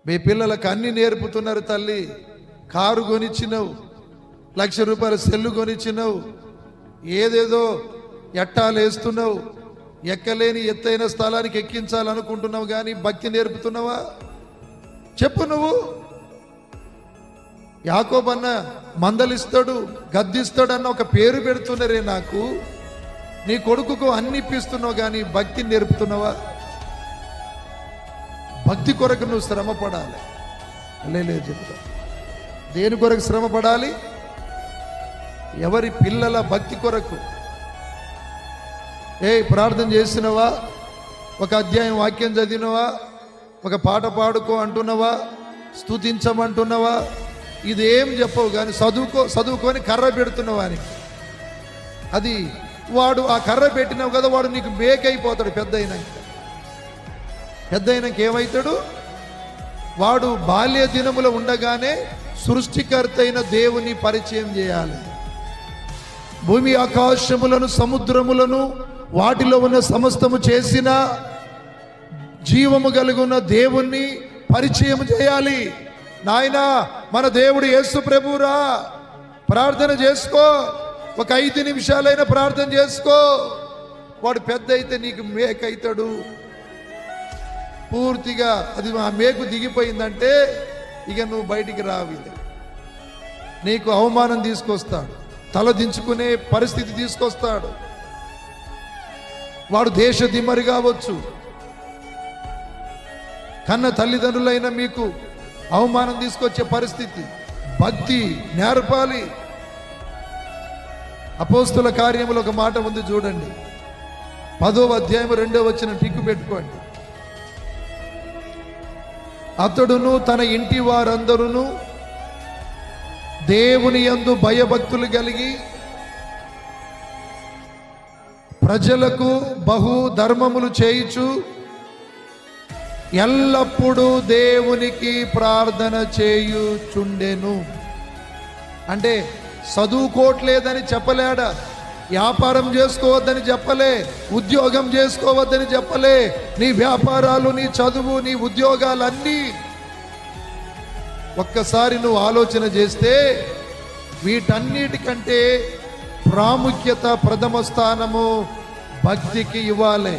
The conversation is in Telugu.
మీ పిల్లలకు అన్ని నేర్పుతున్నారు తల్లి. కారు కొనిచ్చినవు, 1,00,000 రూపాయల సెల్లు కొనిచ్చినవు, ఏదేదో ఎట్టాలు వేస్తున్నావు, ఎక్కలేని ఎత్తైన స్థలానికి ఎక్కించాలనుకుంటున్నావు, కానీ భక్తి నేర్పుతున్నావా? చెప్పు. నువ్వు యాకోబన్న మందలిస్తాడు, గద్దిస్తాడు అన్న ఒక పేరు పెడుతున్నారే నాకు. నీ కొడుకుకు అన్ని ఇప్పిస్తున్నావు, కానీ భక్తి నేర్పుతున్నావా? భక్తి కొరకు నువ్వు శ్రమ పడాలి. లేదు చెప్తా, దేని కొరకు శ్రమ పడాలి? ఎవరి పిల్లల భక్తి కొరకు. ప్రార్థన చేసినవా? ఒక అధ్యాయం వాక్యం చదివినవా? ఒక పాట పాడుకో అంటున్నావా? స్తుతించమంటున్నావా? ఇదేం చెప్పవు, కానీ చదువుకొని కర్ర పెడుతున్నావా అని. అది వాడు ఆ కర్ర పెట్టినావు కదా, వాడు నీకు మేకైపోతాడు పెద్ద అయినాక ఏమవుతాడు? వాడు బాల్య దినములో ఉండగానే సృష్టికర్త అయిన దేవుని పరిచయం చేయాలి. భూమి ఆకాశములను సముద్రములను వాటిలో ఉన్న సమస్తము చేసిన జీవము కలిగిన దేవుణ్ణి పరిచయం చేయాలి. నాయనా, మన దేవుడు యేసు ప్రభురా, ప్రార్థన చేసుకో. ఒక 5 నిమిషాలైనా ప్రార్థన చేసుకో. వాడు పెద్ద అయితే నీకు మేకైతాడు. పూర్తిగా అది ఆ మేకు దిగిపోయిందంటే ఇక నువ్వు బయటికి రావి. నీకు అవమానం తీసుకొస్తాడు, తల దించుకునే పరిస్థితి తీసుకొస్తాడు. వాడు దేశ దిమ్మరి కావచ్చు. కన్న తల్లిదండ్రులైన మీకు అవమానం తీసుకొచ్చే పరిస్థితి. భక్తి నేర్పాలి. అపోస్తుల కార్యములో ఒక మాట ఉంది చూడండి, 10వ అధ్యాయం 2వ వచనం టిక్కు పెట్టుకోండి. అతడును తన ఇంటి వారందరూ దేవుని యందు భయభక్తులు కలిగి ప్రజలకు బహు ధర్మములు చేయుచు ఎల్లప్పుడూ దేవునికి ప్రార్థన చేయుచుండెను. అంటే చదువుకోవట్లేదని చెప్పలేడా, వ్యాపారం చేసుకోవద్దని చెప్పలే, ఉద్యోగం చేసుకోవద్దని చెప్పలే. నీ వ్యాపారాలు, నీ చదువు, నీ ఉద్యోగాలన్నీ ఒక్కసారి నువ్వు ఆలోచన చేస్తే వీటన్నిటికంటే ప్రాముఖ్యత, ప్రథమ స్థానము భక్తికి ఇవ్వాలి.